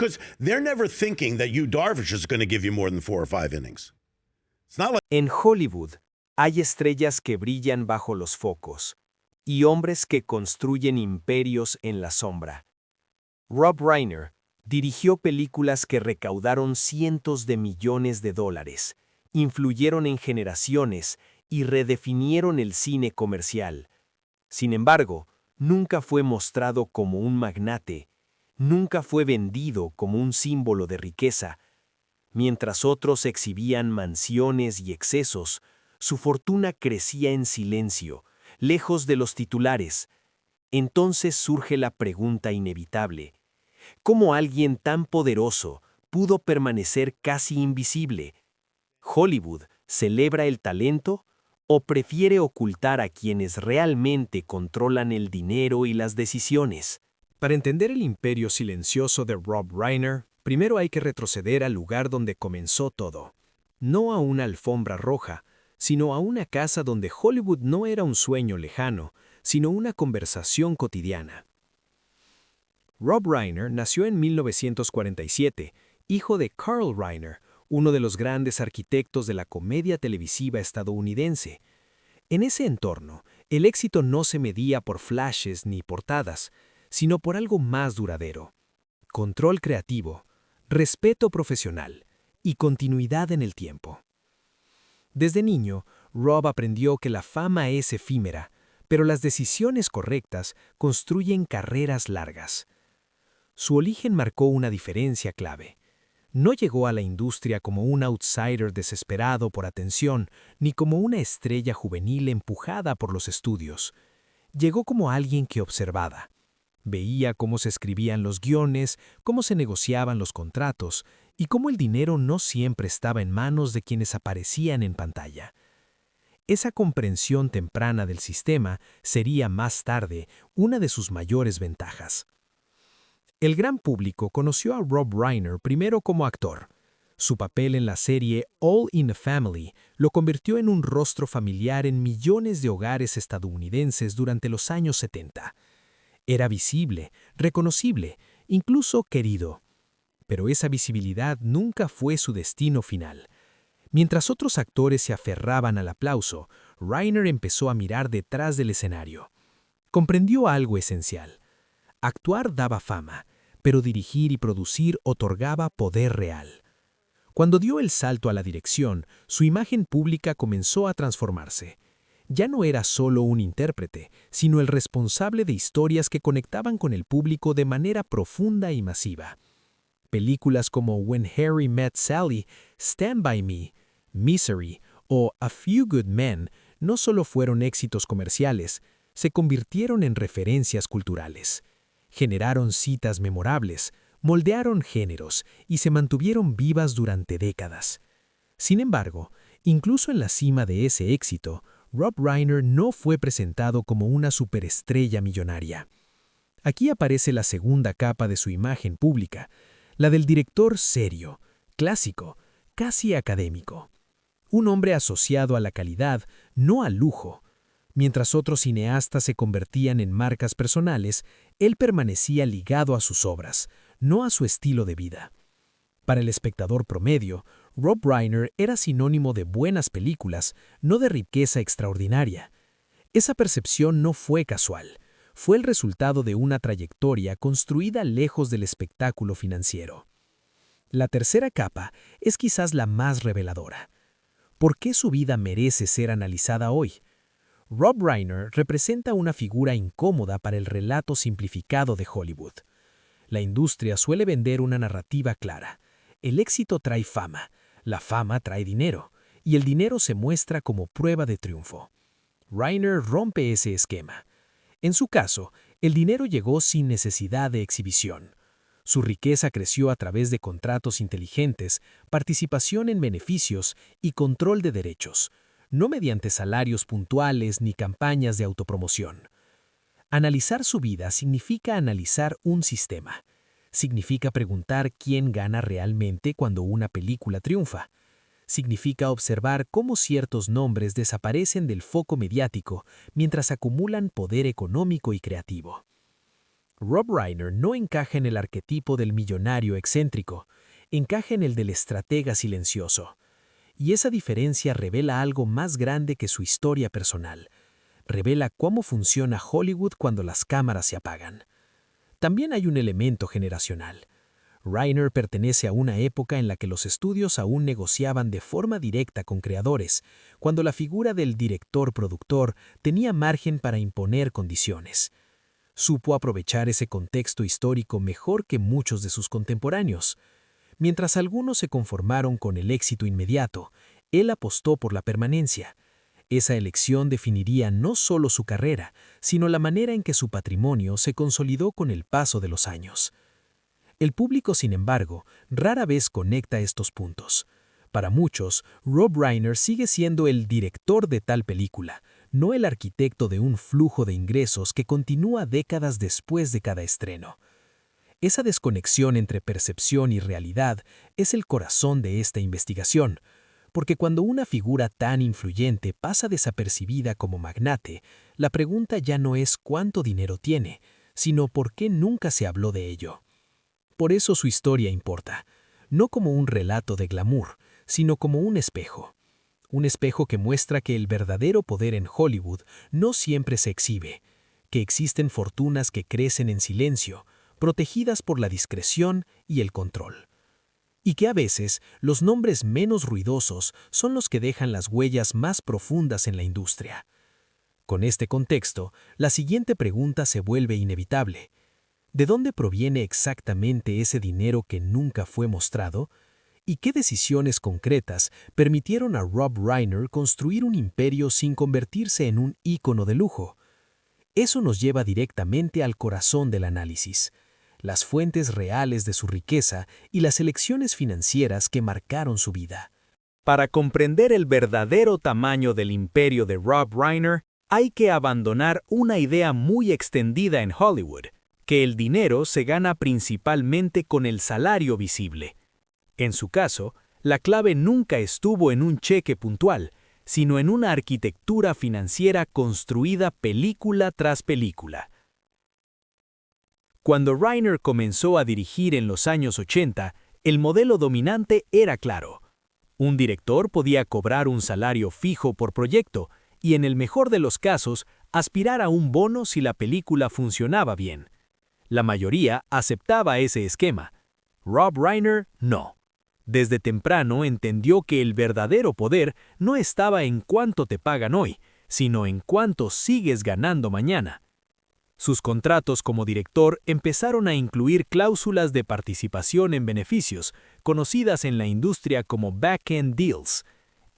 Because they're never thinking that Yu Darvish is going to give you more than 4 or 5 innings. It's not like En Hollywood, hay estrellas que brillan bajo los focos y hombres que construyen imperios en la sombra. Rob Reiner dirigió películas que recaudaron cientos de millones de dólares, influyeron en generaciones y redefinieron el cine comercial. Sin embargo, nunca fue mostrado como un magnate, nunca fue vendido como un símbolo de riqueza. Mientras otros exhibían mansiones y excesos, su fortuna crecía en silencio, lejos de los titulares. Entonces surge la pregunta inevitable: ¿cómo alguien tan poderoso pudo permanecer casi invisible? ¿Hollywood celebra el talento o prefiere ocultar a quienes realmente controlan el dinero y las decisiones? Para entender el imperio silencioso de Rob Reiner, primero hay que retroceder al lugar donde comenzó todo. No a una alfombra roja, sino a una casa donde Hollywood no era un sueño lejano, sino una conversación cotidiana. Rob Reiner nació en 1947, hijo de Carl Reiner, uno de los grandes arquitectos de la comedia televisiva estadounidense. En ese entorno, el éxito no se medía por flashes ni portadas, sino por algo más duradero: control creativo, respeto profesional y continuidad en el tiempo. Desde niño, Rob aprendió que la fama es efímera, pero las decisiones correctas construyen carreras largas. Su origen marcó una diferencia clave. No llegó a la industria como un outsider desesperado por atención, ni como una estrella juvenil empujada por los estudios. Llegó como alguien que observaba. Veía cómo se escribían los guiones, cómo se negociaban los contratos, y cómo el dinero no siempre estaba en manos de quienes aparecían en pantalla. Esa comprensión temprana del sistema sería más tarde una de sus mayores ventajas. El gran público conoció a Rob Reiner primero como actor. Su papel en la serie All in the Family lo convirtió en un rostro familiar en millones de hogares estadounidenses durante los años 70. Era visible, reconocible, incluso querido. Pero esa visibilidad nunca fue su destino final. Mientras otros actores se aferraban al aplauso, Reiner empezó a mirar detrás del escenario. Comprendió algo esencial. Actuar daba fama, pero dirigir y producir otorgaba poder real. Cuando dio el salto a la dirección, su imagen pública comenzó a transformarse. Ya no era solo un intérprete, sino el responsable de historias que conectaban con el público de manera profunda y masiva. Películas como When Harry Met Sally, Stand By Me, Misery o A Few Good Men no solo fueron éxitos comerciales, se convirtieron en referencias culturales. Generaron citas memorables, moldearon géneros y se mantuvieron vivas durante décadas. Sin embargo, incluso en la cima de ese éxito, Rob Reiner no fue presentado como una superestrella millonaria. Aquí aparece la segunda capa de su imagen pública, la del director serio, clásico, casi académico. Un hombre asociado a la calidad, no al lujo. Mientras otros cineastas se convertían en marcas personales, él permanecía ligado a sus obras, no a su estilo de vida. Para el espectador promedio, Rob Reiner era sinónimo de buenas películas, no de riqueza extraordinaria. Esa percepción no fue casual, fue el resultado de una trayectoria construida lejos del espectáculo financiero. La tercera capa es quizás la más reveladora. ¿Por qué su vida merece ser analizada hoy? Rob Reiner representa una figura incómoda para el relato simplificado de Hollywood. La industria suele vender una narrativa clara. El éxito trae fama, la fama trae dinero, y el dinero se muestra como prueba de triunfo. Reiner rompe ese esquema. En su caso, el dinero llegó sin necesidad de exhibición. Su riqueza creció a través de contratos inteligentes, participación en beneficios y control de derechos, no mediante salarios puntuales ni campañas de autopromoción. Analizar su vida significa analizar un sistema. Significa preguntar quién gana realmente cuando una película triunfa. Significa observar cómo ciertos nombres desaparecen del foco mediático mientras acumulan poder económico y creativo. Rob Reiner no encaja en el arquetipo del millonario excéntrico, encaja en el del estratega silencioso. Y esa diferencia revela algo más grande que su historia personal. Revela cómo funciona Hollywood cuando las cámaras se apagan. También hay un elemento generacional. Reiner pertenece a una época en la que los estudios aún negociaban de forma directa con creadores, cuando la figura del director-productor tenía margen para imponer condiciones. Supo aprovechar ese contexto histórico mejor que muchos de sus contemporáneos. Mientras algunos se conformaron con el éxito inmediato, él apostó por la permanencia. Esa elección definiría no solo su carrera, sino la manera en que su patrimonio se consolidó con el paso de los años. El público, sin embargo, rara vez conecta estos puntos. Para muchos, Rob Reiner sigue siendo el director de tal película, no el arquitecto de un flujo de ingresos que continúa décadas después de cada estreno. Esa desconexión entre percepción y realidad es el corazón de esta investigación, porque cuando una figura tan influyente pasa desapercibida como magnate, la pregunta ya no es cuánto dinero tiene, sino por qué nunca se habló de ello. Por eso su historia importa, no como un relato de glamour, sino como un espejo. Un espejo que muestra que el verdadero poder en Hollywood no siempre se exhibe, que existen fortunas que crecen en silencio, protegidas por la discreción y el control. Y que a veces los nombres menos ruidosos son los que dejan las huellas más profundas en la industria. Con este contexto, la siguiente pregunta se vuelve inevitable. ¿De dónde proviene exactamente ese dinero que nunca fue mostrado? ¿Y qué decisiones concretas permitieron a Rob Reiner construir un imperio sin convertirse en un ícono de lujo? Eso nos lleva directamente al corazón del análisis, las fuentes reales de su riqueza y las elecciones financieras que marcaron su vida. Para comprender el verdadero tamaño del imperio de Rob Reiner, hay que abandonar una idea muy extendida en Hollywood, que el dinero se gana principalmente con el salario visible. En su caso, la clave nunca estuvo en un cheque puntual, sino en una arquitectura financiera construida película tras película. Cuando Reiner comenzó a dirigir en los años 80, el modelo dominante era claro. Un director podía cobrar un salario fijo por proyecto y, en el mejor de los casos, aspirar a un bono si la película funcionaba bien. La mayoría aceptaba ese esquema. Rob Reiner no. Desde temprano entendió que el verdadero poder no estaba en cuánto te pagan hoy, sino en cuánto sigues ganando mañana. Sus contratos como director empezaron a incluir cláusulas de participación en beneficios, conocidas en la industria como back-end deals.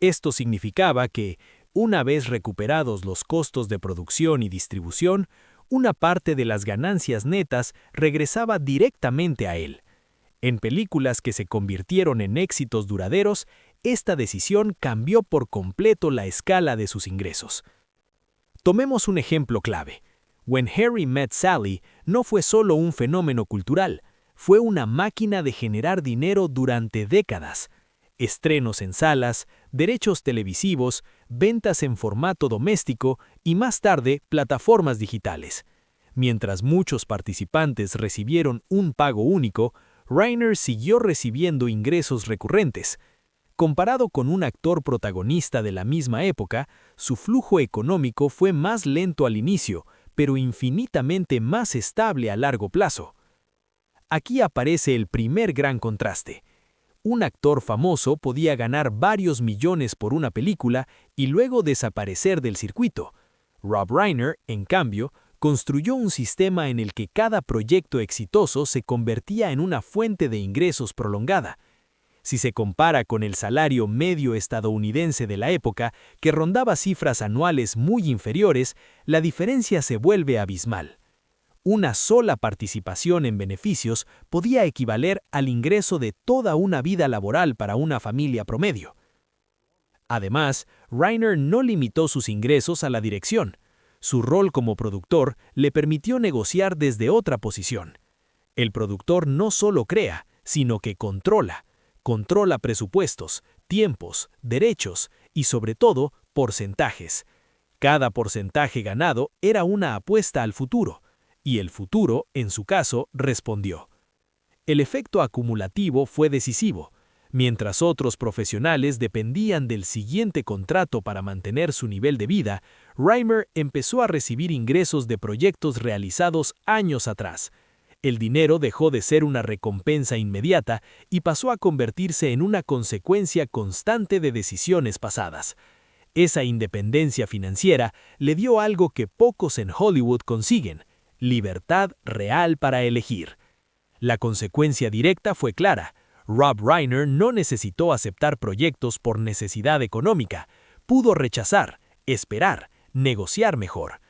Esto significaba que, una vez recuperados los costos de producción y distribución, una parte de las ganancias netas regresaba directamente a él. En películas que se convirtieron en éxitos duraderos, esta decisión cambió por completo la escala de sus ingresos. Tomemos un ejemplo clave. When Harry Met Sally no fue solo un fenómeno cultural, fue una máquina de generar dinero durante décadas. Estrenos en salas, derechos televisivos, ventas en formato doméstico y más tarde plataformas digitales. Mientras muchos participantes recibieron un pago único, Reiner siguió recibiendo ingresos recurrentes. Comparado con un actor protagonista de la misma época, su flujo económico fue más lento al inicio, pero infinitamente más estable a largo plazo. Aquí aparece el primer gran contraste. Un actor famoso podía ganar varios millones por una película y luego desaparecer del circuito. Rob Reiner, en cambio, construyó un sistema en el que cada proyecto exitoso se convertía en una fuente de ingresos prolongada. Si se compara con el salario medio estadounidense de la época, que rondaba cifras anuales muy inferiores, la diferencia se vuelve abismal. Una sola participación en beneficios podía equivaler al ingreso de toda una vida laboral para una familia promedio. Además, Reiner no limitó sus ingresos a la dirección. Su rol como productor le permitió negociar desde otra posición. El productor no solo crea, sino que controla. Controla presupuestos, tiempos, derechos y, sobre todo, porcentajes. Cada porcentaje ganado era una apuesta al futuro. Y el futuro, en su caso, respondió. El efecto acumulativo fue decisivo. Mientras otros profesionales dependían del siguiente contrato para mantener su nivel de vida, Reimer empezó a recibir ingresos de proyectos realizados años atrás. El dinero dejó de ser una recompensa inmediata y pasó a convertirse en una consecuencia constante de decisiones pasadas. Esa independencia financiera le dio algo que pocos en Hollywood consiguen: libertad real para elegir. La consecuencia directa fue clara. Rob Reiner no necesitó aceptar proyectos por necesidad económica. Pudo rechazar, esperar, negociar mejor.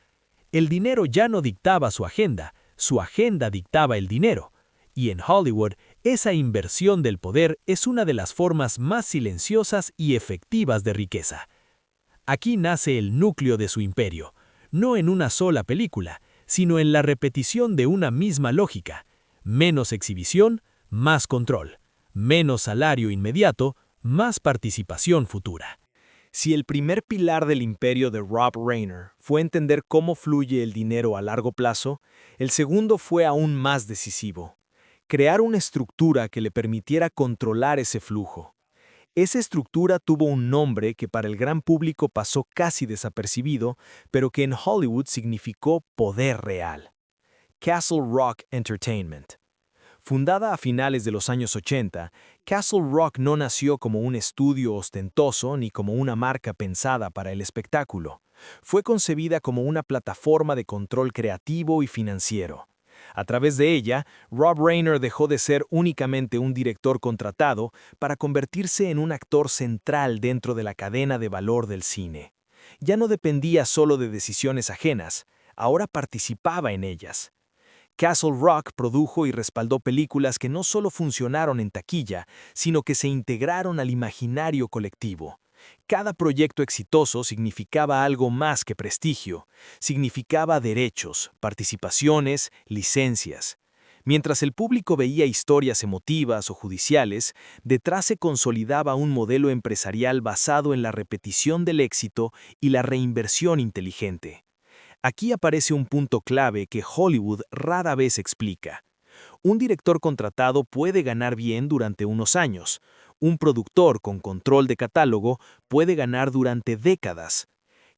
El dinero ya no dictaba su agenda dictaba el dinero. Y en Hollywood, esa inversión del poder es una de las formas más silenciosas y efectivas de riqueza. Aquí nace el núcleo de su imperio, no en una sola película, sino en la repetición de una misma lógica: menos exhibición, más control; menos salario inmediato, más participación futura. Si el primer pilar del imperio de Rob Reiner fue entender cómo fluye el dinero a largo plazo, el segundo fue aún más decisivo: crear una estructura que le permitiera controlar ese flujo. Esa estructura tuvo un nombre que para el gran público pasó casi desapercibido, pero que en Hollywood significó poder real: Castle Rock Entertainment. Fundada a finales de los años 80, Castle Rock no nació como un estudio ostentoso ni como una marca pensada para el espectáculo. Fue concebida como una plataforma de control creativo y financiero. A través de ella, Rob Reiner dejó de ser únicamente un director contratado para convertirse en un actor central dentro de la cadena de valor del cine. Ya no dependía solo de decisiones ajenas, ahora participaba en ellas. Castle Rock produjo y respaldó películas que no solo funcionaron en taquilla, sino que se integraron al imaginario colectivo. Cada proyecto exitoso significaba algo más que prestigio. Significaba derechos, participaciones, licencias. Mientras el público veía historias emotivas o judiciales, detrás se consolidaba un modelo empresarial basado en la repetición del éxito y la reinversión inteligente. Aquí aparece un punto clave que Hollywood rara vez explica. Un director contratado puede ganar bien durante unos años. Un productor con control de catálogo puede ganar durante décadas.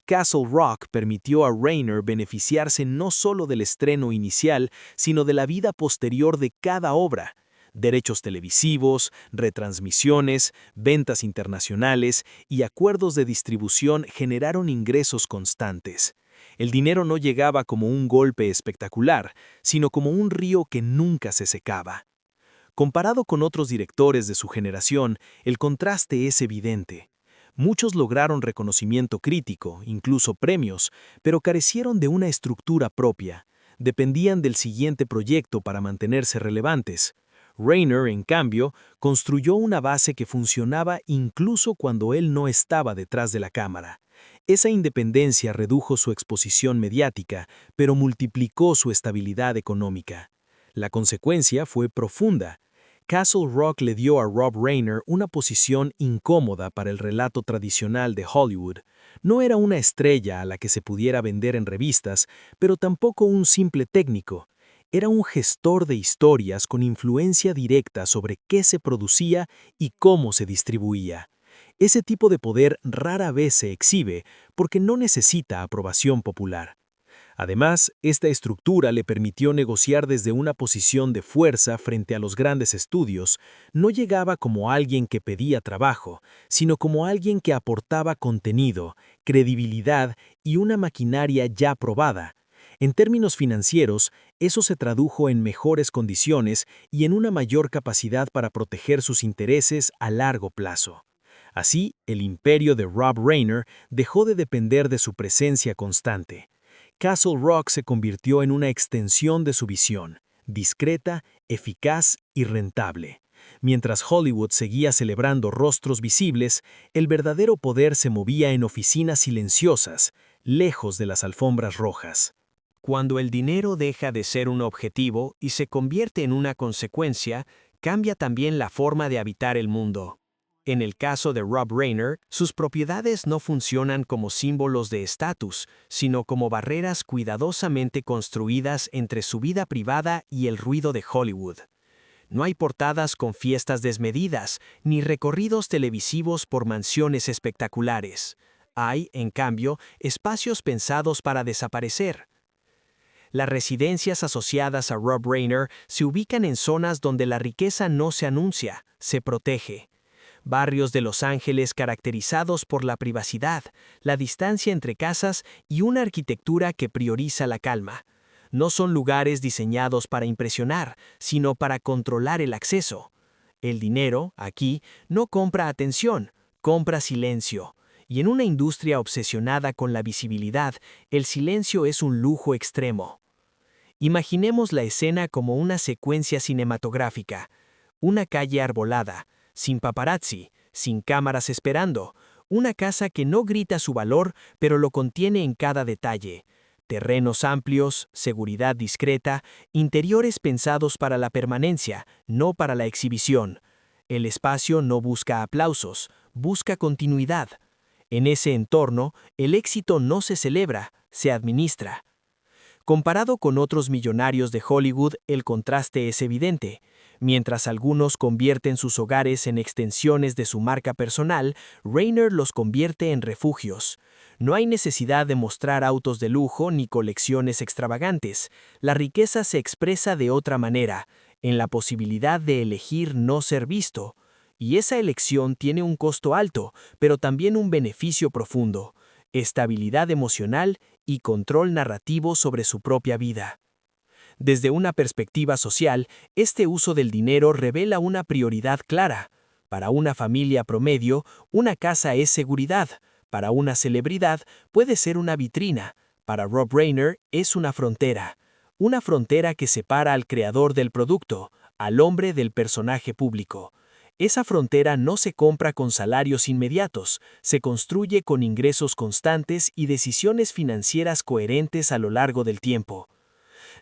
Castle Rock permitió a Reiner beneficiarse no solo del estreno inicial, sino de la vida posterior de cada obra. Derechos televisivos, retransmisiones, ventas internacionales y acuerdos de distribución generaron ingresos constantes. El dinero no llegaba como un golpe espectacular, sino como un río que nunca se secaba. Comparado con otros directores de su generación, el contraste es evidente. Muchos lograron reconocimiento crítico, incluso premios, pero carecieron de una estructura propia. Dependían del siguiente proyecto para mantenerse relevantes. Reiner, en cambio, construyó una base que funcionaba incluso cuando él no estaba detrás de la cámara. Esa independencia redujo su exposición mediática, pero multiplicó su estabilidad económica. La consecuencia fue profunda. Castle Rock le dio a Rob Reiner una posición incómoda para el relato tradicional de Hollywood. No era una estrella a la que se pudiera vender en revistas, pero tampoco un simple técnico. Era un gestor de historias con influencia directa sobre qué se producía y cómo se distribuía. Ese tipo de poder rara vez se exhibe porque no necesita aprobación popular. Además, esta estructura le permitió negociar desde una posición de fuerza frente a los grandes estudios. No llegaba como alguien que pedía trabajo, sino como alguien que aportaba contenido, credibilidad y una maquinaria ya probada. En términos financieros, eso se tradujo en mejores condiciones y en una mayor capacidad para proteger sus intereses a largo plazo. Así, el imperio de Rob Reiner dejó de depender de su presencia constante. Castle Rock se convirtió en una extensión de su visión, discreta, eficaz y rentable. Mientras Hollywood seguía celebrando rostros visibles, el verdadero poder se movía en oficinas silenciosas, lejos de las alfombras rojas. Cuando el dinero deja de ser un objetivo y se convierte en una consecuencia, cambia también la forma de habitar el mundo. En el caso de Rob Reiner, sus propiedades no funcionan como símbolos de estatus, sino como barreras cuidadosamente construidas entre su vida privada y el ruido de Hollywood. No hay portadas con fiestas desmedidas, ni recorridos televisivos por mansiones espectaculares. Hay, en cambio, espacios pensados para desaparecer. Las residencias asociadas a Rob Reiner se ubican en zonas donde la riqueza no se anuncia, se protege. Barrios de Los Ángeles caracterizados por la privacidad, la distancia entre casas y una arquitectura que prioriza la calma. No son lugares diseñados para impresionar, sino para controlar el acceso. El dinero, aquí, no compra atención, compra silencio. Y en una industria obsesionada con la visibilidad, el silencio es un lujo extremo. Imaginemos la escena como una secuencia cinematográfica. Una calle arbolada, sin paparazzi, sin cámaras esperando. Una casa que no grita su valor, pero lo contiene en cada detalle. Terrenos amplios, seguridad discreta, interiores pensados para la permanencia, no para la exhibición. El espacio no busca aplausos, busca continuidad. En ese entorno, el éxito no se celebra, se administra. Comparado con otros millonarios de Hollywood, el contraste es evidente. Mientras algunos convierten sus hogares en extensiones de su marca personal, Reiner los convierte en refugios. No hay necesidad de mostrar autos de lujo ni colecciones extravagantes. La riqueza se expresa de otra manera, en la posibilidad de elegir no ser visto. Y esa elección tiene un costo alto, pero también un beneficio profundo: estabilidad emocional y control narrativo sobre su propia vida. Desde una perspectiva social, este uso del dinero revela una prioridad clara. Para una familia promedio, una casa es seguridad. Para una celebridad, puede ser una vitrina. Para Rob Reiner, es una frontera. Una frontera que separa al creador del producto, al hombre del personaje público. Esa frontera no se compra con salarios inmediatos, se construye con ingresos constantes y decisiones financieras coherentes a lo largo del tiempo.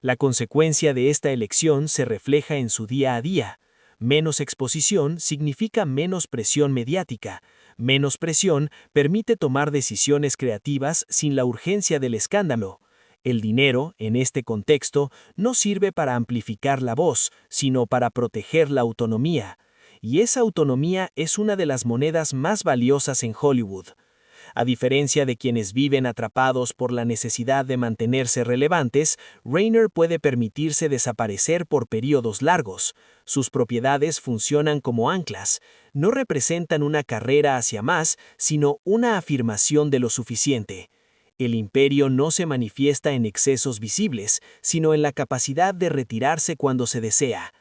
La consecuencia de esta elección se refleja en su día a día. Menos exposición significa menos presión mediática. Menos presión permite tomar decisiones creativas sin la urgencia del escándalo. El dinero, en este contexto, no sirve para amplificar la voz, sino para proteger la autonomía. Y esa autonomía es una de las monedas más valiosas en Hollywood. A diferencia de quienes viven atrapados por la necesidad de mantenerse relevantes, Reiner puede permitirse desaparecer por periodos largos. Sus propiedades funcionan como anclas. No representan una carrera hacia más, sino una afirmación de lo suficiente. El imperio no se manifiesta en excesos visibles, sino en la capacidad de retirarse cuando se desea.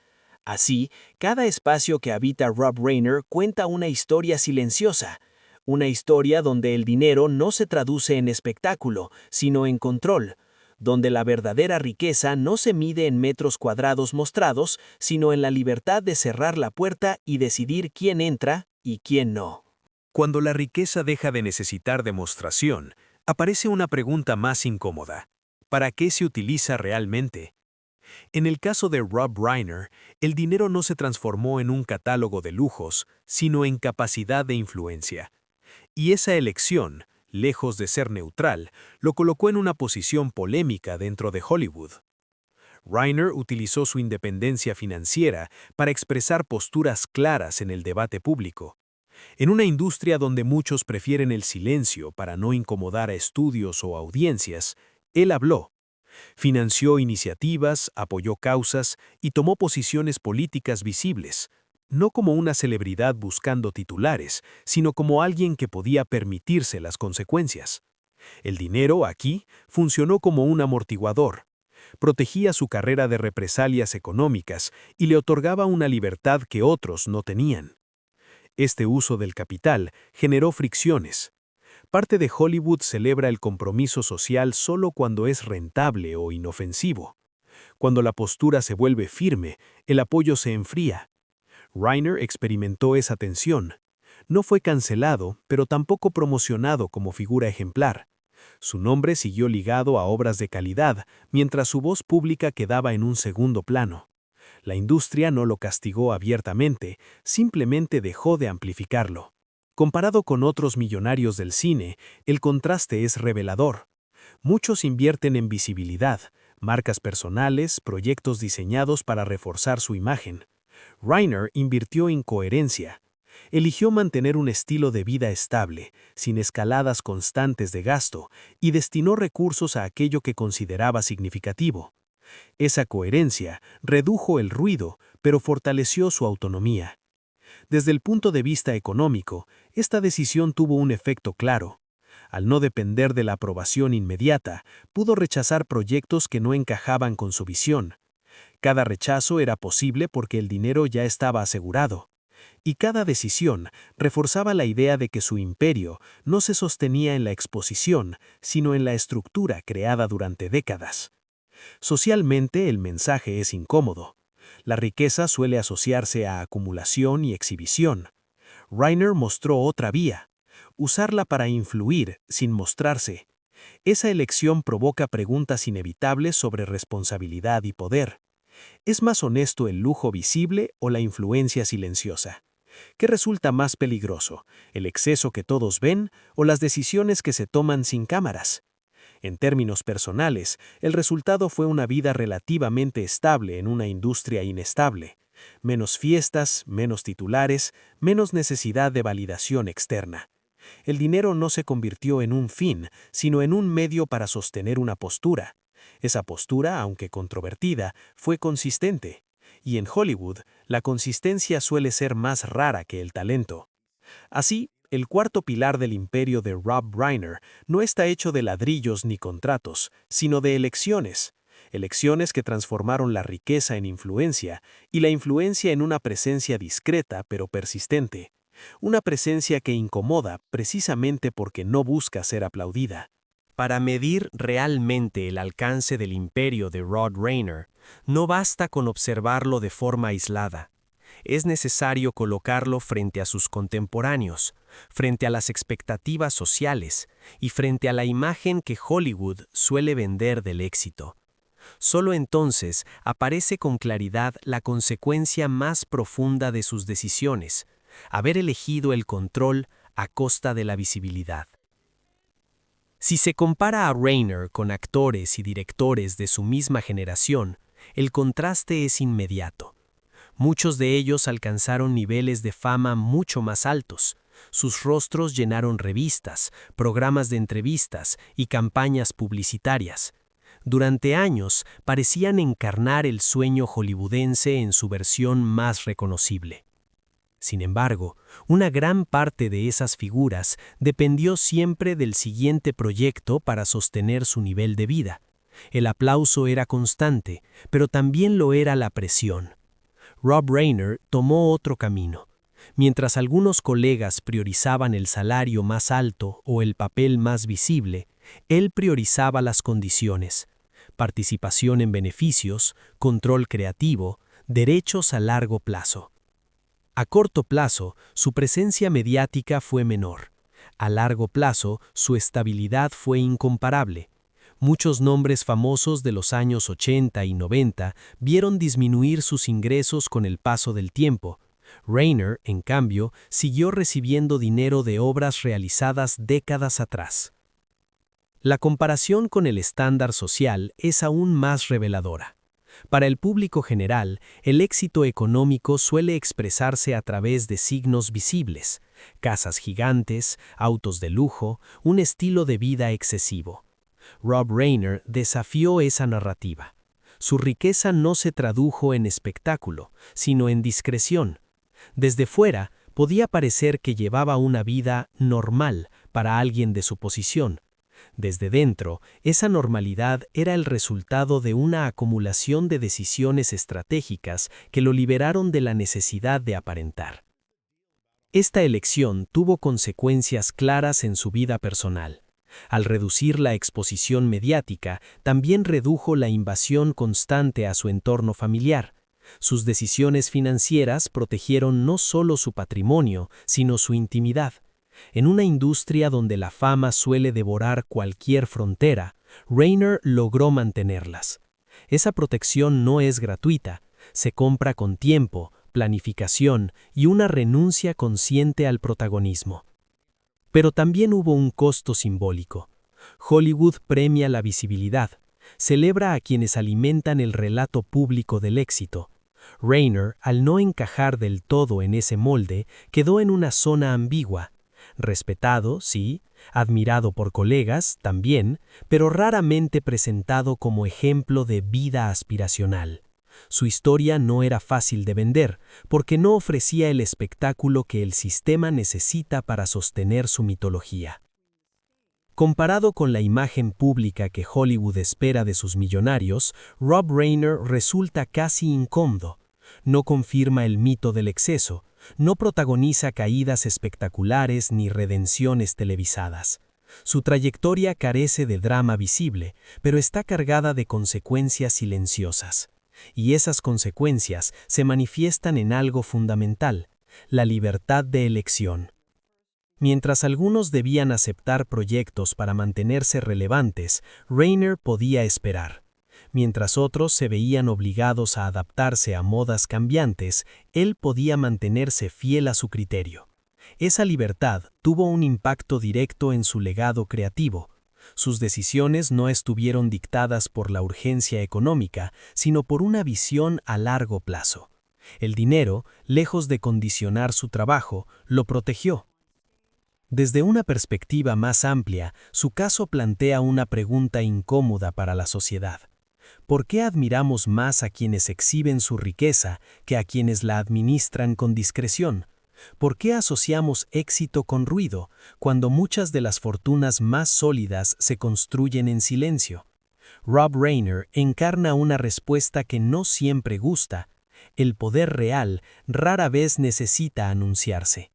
Así, cada espacio que habita Rob Reiner cuenta una historia silenciosa. Una historia donde el dinero no se traduce en espectáculo, sino en control, donde la verdadera riqueza no se mide en metros cuadrados mostrados, sino en la libertad de cerrar la puerta y decidir quién entra y quién no. Cuando la riqueza deja de necesitar demostración, aparece una pregunta más incómoda: ¿para qué se utiliza realmente? En el caso de Rob Reiner, el dinero no se transformó en un catálogo de lujos, sino en capacidad de influencia. Y esa elección, lejos de ser neutral, lo colocó en una posición polémica dentro de Hollywood. Reiner utilizó su independencia financiera para expresar posturas claras en el debate público. En una industria donde muchos prefieren el silencio para no incomodar a estudios o audiencias, él habló. Financió iniciativas, apoyó causas y tomó posiciones políticas visibles, no como una celebridad buscando titulares, sino como alguien que podía permitirse las consecuencias. El dinero, aquí, funcionó como un amortiguador. Protegía su carrera de represalias económicas y le otorgaba una libertad que otros no tenían. Este uso del capital generó fricciones. Parte de Hollywood celebra el compromiso social solo cuando es rentable o inofensivo. Cuando la postura se vuelve firme, el apoyo se enfría. Reiner experimentó esa tensión. No fue cancelado, pero tampoco promocionado como figura ejemplar. Su nombre siguió ligado a obras de calidad, mientras su voz pública quedaba en un segundo plano. La industria no lo castigó abiertamente, simplemente dejó de amplificarlo. Comparado con otros millonarios del cine, el contraste es revelador. Muchos invierten en visibilidad, marcas personales, proyectos diseñados para reforzar su imagen. Reiner invirtió en coherencia. Eligió mantener un estilo de vida estable, sin escaladas constantes de gasto, y destinó recursos a aquello que consideraba significativo. Esa coherencia redujo el ruido, pero fortaleció su autonomía. Desde el punto de vista económico, esta decisión tuvo un efecto claro. Al no depender de la aprobación inmediata, pudo rechazar proyectos que no encajaban con su visión. Cada rechazo era posible porque el dinero ya estaba asegurado. Y cada decisión reforzaba la idea de que su imperio no se sostenía en la exposición, sino en la estructura creada durante décadas. Socialmente, el mensaje es incómodo. La riqueza suele asociarse a acumulación y exhibición. Reiner mostró otra vía: usarla para influir sin mostrarse. Esa elección provoca preguntas inevitables sobre responsabilidad y poder. ¿Es más honesto el lujo visible o la influencia silenciosa? ¿Qué resulta más peligroso, el exceso que todos ven o las decisiones que se toman sin cámaras? En términos personales, el resultado fue una vida relativamente estable en una industria inestable. Menos fiestas, menos titulares, menos necesidad de validación externa. El dinero no se convirtió en un fin, sino en un medio para sostener una postura. Esa postura, aunque controvertida, fue consistente. Y en Hollywood, la consistencia suele ser más rara que el talento. Así, el cuarto pilar del imperio de Rob Reiner no está hecho de ladrillos ni contratos, sino de elecciones. Elecciones que transformaron la riqueza en influencia y la influencia en una presencia discreta pero persistente. Una presencia que incomoda precisamente porque no busca ser aplaudida. Para medir realmente el alcance del imperio de Rob Reiner, no basta con observarlo de forma aislada. Es necesario colocarlo frente a sus contemporáneos, frente a las expectativas sociales y frente a la imagen que Hollywood suele vender del éxito. Solo entonces aparece con claridad la consecuencia más profunda de sus decisiones: haber elegido el control a costa de la visibilidad. Si se compara a Reiner con actores y directores de su misma generación, el contraste es inmediato. Muchos de ellos alcanzaron niveles de fama mucho más altos. Sus rostros llenaron revistas, programas de entrevistas y campañas publicitarias. Durante años parecían encarnar el sueño hollywoodense en su versión más reconocible. Sin embargo, una gran parte de esas figuras dependió siempre del siguiente proyecto para sostener su nivel de vida. El aplauso era constante, pero también lo era la presión. Rob Reiner tomó otro camino. Mientras algunos colegas priorizaban el salario más alto o el papel más visible, él priorizaba las condiciones: participación en beneficios, control creativo, derechos a largo plazo. A corto plazo, su presencia mediática fue menor. A largo plazo, su estabilidad fue incomparable. Muchos nombres famosos de los años 80 y 90 vieron disminuir sus ingresos con el paso del tiempo. Reiner, en cambio, siguió recibiendo dinero de obras realizadas décadas atrás. La comparación con el estándar social es aún más reveladora. Para el público general, el éxito económico suele expresarse a través de signos visibles: casas gigantes, autos de lujo, un estilo de vida excesivo. Rob Reiner desafió esa narrativa. Su riqueza no se tradujo en espectáculo, sino en discreción. Desde fuera, podía parecer que llevaba una vida normal para alguien de su posición. Desde dentro, esa normalidad era el resultado de una acumulación de decisiones estratégicas que lo liberaron de la necesidad de aparentar. Esta elección tuvo consecuencias claras en su vida personal. Al reducir la exposición mediática, también redujo la invasión constante a su entorno familiar. Sus decisiones financieras protegieron no solo su patrimonio, sino su intimidad. En una industria donde la fama suele devorar cualquier frontera, Reiner logró mantenerlas. Esa protección no es gratuita, Se compra con tiempo, planificación y una renuncia consciente al protagonismo. Pero también hubo un costo simbólico. Hollywood premia la visibilidad, celebra a quienes alimentan el relato público del éxito. Rayner, al no encajar del todo en ese molde, quedó en una zona ambigua. Respetado, sí, admirado por colegas, también, pero raramente presentado como ejemplo de vida aspiracional. Su historia no era fácil de vender, porque no ofrecía el espectáculo que el sistema necesita para sostener su mitología. Comparado con la imagen pública que Hollywood espera de sus millonarios, Rob Reiner resulta casi incómodo. No confirma el mito del exceso, no protagoniza caídas espectaculares ni redenciones televisadas. Su trayectoria carece de drama visible, pero está cargada de consecuencias silenciosas. Y esas consecuencias se manifiestan en algo fundamental: la libertad de elección. Mientras algunos debían aceptar proyectos para mantenerse relevantes, Rayner podía esperar. Mientras otros se veían obligados a adaptarse a modas cambiantes, él podía mantenerse fiel a su criterio. Esa libertad tuvo un impacto directo en su legado creativo. Sus decisiones no estuvieron dictadas por la urgencia económica, sino por una visión a largo plazo. El dinero, lejos de condicionar su trabajo, lo protegió. Desde una perspectiva más amplia, su caso plantea una pregunta incómoda para la sociedad. ¿Por qué admiramos más a quienes exhiben su riqueza que a quienes la administran con discreción? ¿Por qué asociamos éxito con ruido, cuando muchas de las fortunas más sólidas se construyen en silencio? Rob Reiner encarna una respuesta que no siempre gusta. El poder real rara vez necesita anunciarse.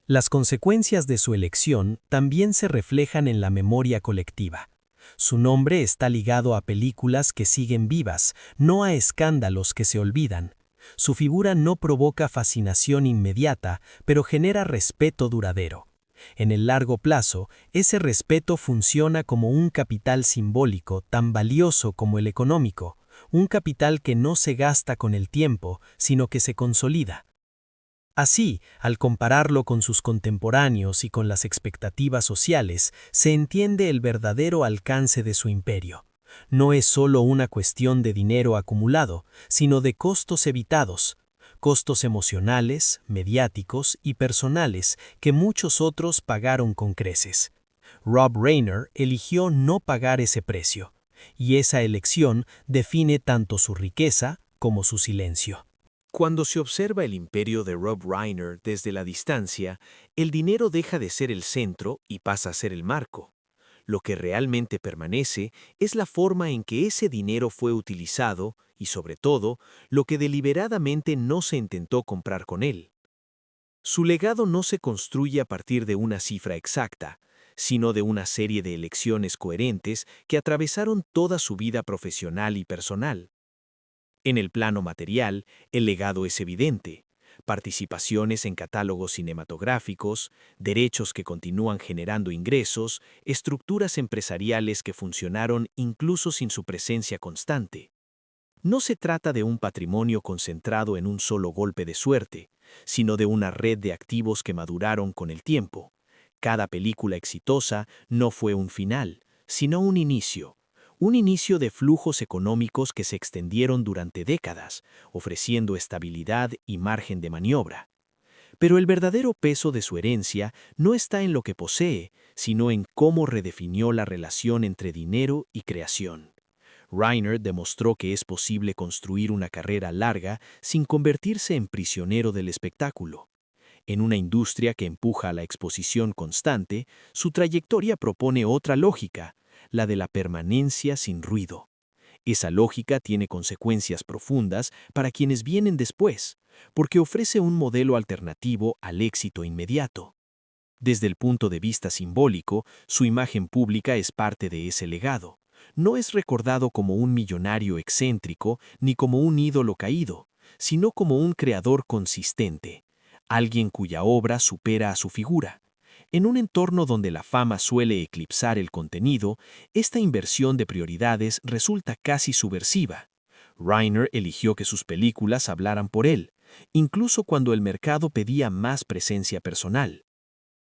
Las consecuencias de su elección también se reflejan en la memoria colectiva. Su nombre está ligado a películas que siguen vivas, no a escándalos que se olvidan. Su figura no provoca fascinación inmediata, pero genera respeto duradero. En el largo plazo, ese respeto funciona como un capital simbólico tan valioso como el económico, un capital que no se gasta con el tiempo, sino que se consolida. Así, al compararlo con sus contemporáneos y con las expectativas sociales, se entiende el verdadero alcance de su imperio. No es solo una cuestión de dinero acumulado, sino de costos evitados, costos emocionales, mediáticos y personales que muchos otros pagaron con creces. Rob Reiner eligió no pagar ese precio, y esa elección define tanto su riqueza como su silencio. Cuando se observa el imperio de Rob Reiner desde la distancia, el dinero deja de ser el centro y pasa a ser el marco. Lo que realmente permanece es la forma en que ese dinero fue utilizado y, sobre todo, lo que deliberadamente no se intentó comprar con él. Su legado no se construye a partir de una cifra exacta, sino de una serie de elecciones coherentes que atravesaron toda su vida profesional y personal. En el plano material, el legado es evidente: participaciones en catálogos cinematográficos, derechos que continúan generando ingresos, estructuras empresariales que funcionaron incluso sin su presencia constante. No se trata de un patrimonio concentrado en un solo golpe de suerte, sino de una red de activos que maduraron con el tiempo. Cada película exitosa no fue un final, sino un inicio de flujos económicos que se extendieron durante décadas, ofreciendo estabilidad y margen de maniobra. Pero el verdadero peso de su herencia no está en lo que posee, sino en cómo redefinió la relación entre dinero y creación. Reiner demostró que es posible construir una carrera larga sin convertirse en prisionero del espectáculo. En una industria que empuja a la exposición constante, su trayectoria propone otra lógica: la de la permanencia sin ruido. Esa lógica tiene consecuencias profundas para quienes vienen después, porque ofrece un modelo alternativo al éxito inmediato. Desde el punto de vista simbólico, su imagen pública es parte de ese legado. No es recordado como un millonario excéntrico ni como un ídolo caído, sino como un creador consistente, alguien cuya obra supera a su figura. En un entorno donde la fama suele eclipsar el contenido, esta inversión de prioridades resulta casi subversiva. Reiner eligió que sus películas hablaran por él, incluso cuando el mercado pedía más presencia personal.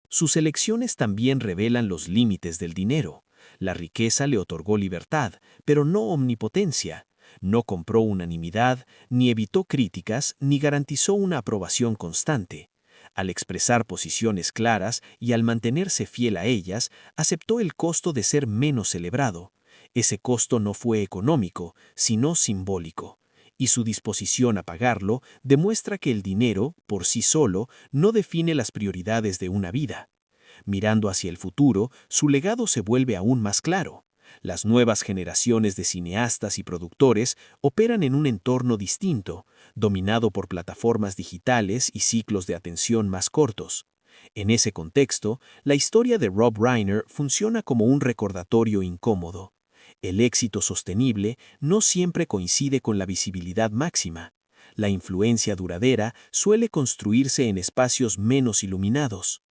Sus elecciones también revelan los límites del dinero. La riqueza le otorgó libertad, pero no omnipotencia. No compró unanimidad, ni evitó críticas, ni garantizó una aprobación constante. Al expresar posiciones claras y al mantenerse fiel a ellas, aceptó el costo de ser menos celebrado. Ese costo no fue económico, sino simbólico. Y su disposición a pagarlo demuestra que el dinero, por sí solo, no define las prioridades de una vida. Mirando hacia el futuro, su legado se vuelve aún más claro. Las nuevas generaciones de cineastas y productores operan en un entorno distinto, dominado por plataformas digitales y ciclos de atención más cortos. En ese contexto, la historia de Rob Reiner funciona como un recordatorio incómodo. El éxito sostenible no siempre coincide con la visibilidad máxima. La influencia duradera suele construirse en espacios menos iluminados.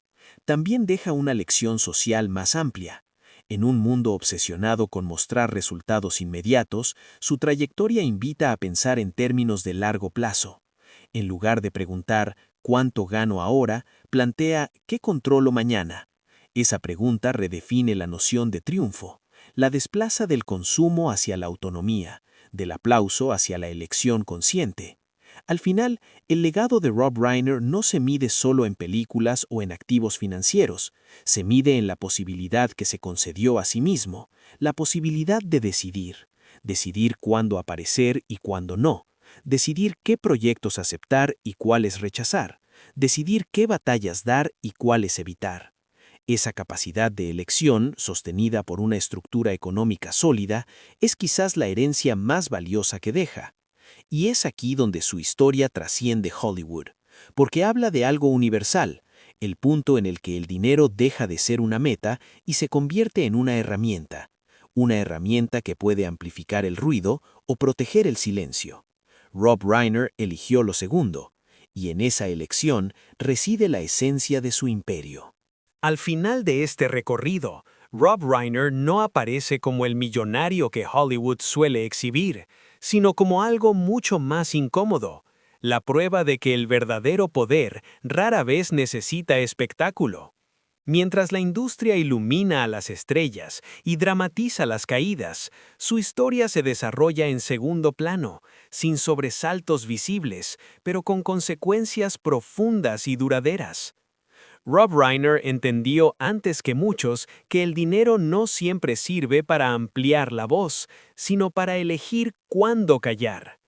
También deja una lección social más amplia. En un mundo obsesionado con mostrar resultados inmediatos, su trayectoria invita a pensar en términos de largo plazo. En lugar de preguntar ¿cuánto gano ahora?, plantea ¿qué controlo mañana? Esa pregunta redefine la noción de triunfo. La desplaza del consumo hacia la autonomía, del aplauso hacia la elección consciente. Al final, el legado de Rob Reiner no se mide solo en películas o en activos financieros, se mide en la posibilidad que se concedió a sí mismo, la posibilidad de decidir cuándo aparecer y cuándo no, decidir qué proyectos aceptar y cuáles rechazar, decidir qué batallas dar y cuáles evitar. Esa capacidad de elección, sostenida por una estructura económica sólida, es quizás la herencia más valiosa que deja. Y es aquí donde su historia trasciende Hollywood, porque habla de algo universal, el punto en el que el dinero deja de ser una meta y se convierte en una herramienta que puede amplificar el ruido o proteger el silencio. Rob Reiner eligió lo segundo, y en esa elección reside la esencia de su imperio. Al final de este recorrido, Rob Reiner no aparece como el millonario que Hollywood suele exhibir, sino como algo mucho más incómodo, la prueba de que el verdadero poder rara vez necesita espectáculo. Mientras la industria ilumina a las estrellas y dramatiza las caídas, su historia se desarrolla en segundo plano, sin sobresaltos visibles, pero con consecuencias profundas y duraderas. Rob Reiner entendió antes que muchos que el dinero no siempre sirve para ampliar la voz, sino para elegir cuándo callar.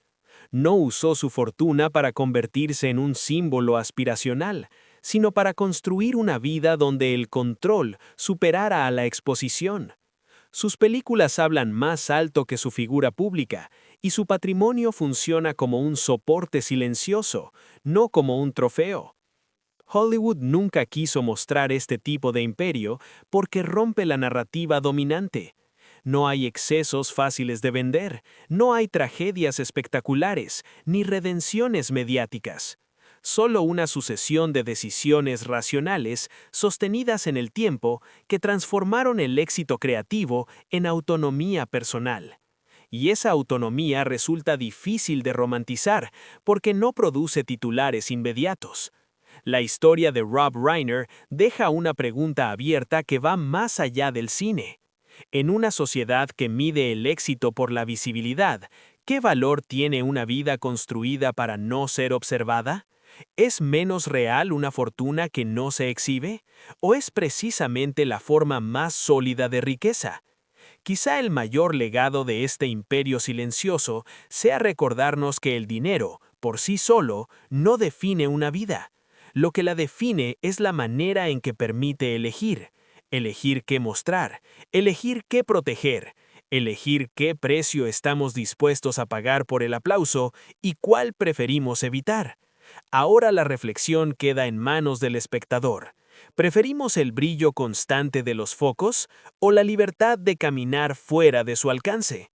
No usó su fortuna para convertirse en un símbolo aspiracional, sino para construir una vida donde el control superara a la exposición. Sus películas hablan más alto que su figura pública, y su patrimonio funciona como un soporte silencioso, no como un trofeo. Hollywood nunca quiso mostrar este tipo de imperio porque rompe la narrativa dominante. No hay excesos fáciles de vender, no hay tragedias espectaculares, ni redenciones mediáticas. Solo una sucesión de decisiones racionales sostenidas en el tiempo que transformaron el éxito creativo en autonomía personal. Y esa autonomía resulta difícil de romantizar porque no produce titulares inmediatos. La historia de Rob Reiner deja una pregunta abierta que va más allá del cine. En una sociedad que mide el éxito por la visibilidad, ¿qué valor tiene una vida construida para no ser observada? ¿Es menos real una fortuna que no se exhibe? ¿O es precisamente la forma más sólida de riqueza? Quizá el mayor legado de este imperio silencioso sea recordarnos que el dinero, por sí solo, no define una vida. Lo que la define es la manera en que permite elegir qué mostrar, elegir qué proteger, elegir qué precio estamos dispuestos a pagar por el aplauso y cuál preferimos evitar. Ahora la reflexión queda en manos del espectador. ¿Preferimos el brillo constante de los focos o la libertad de caminar fuera de su alcance?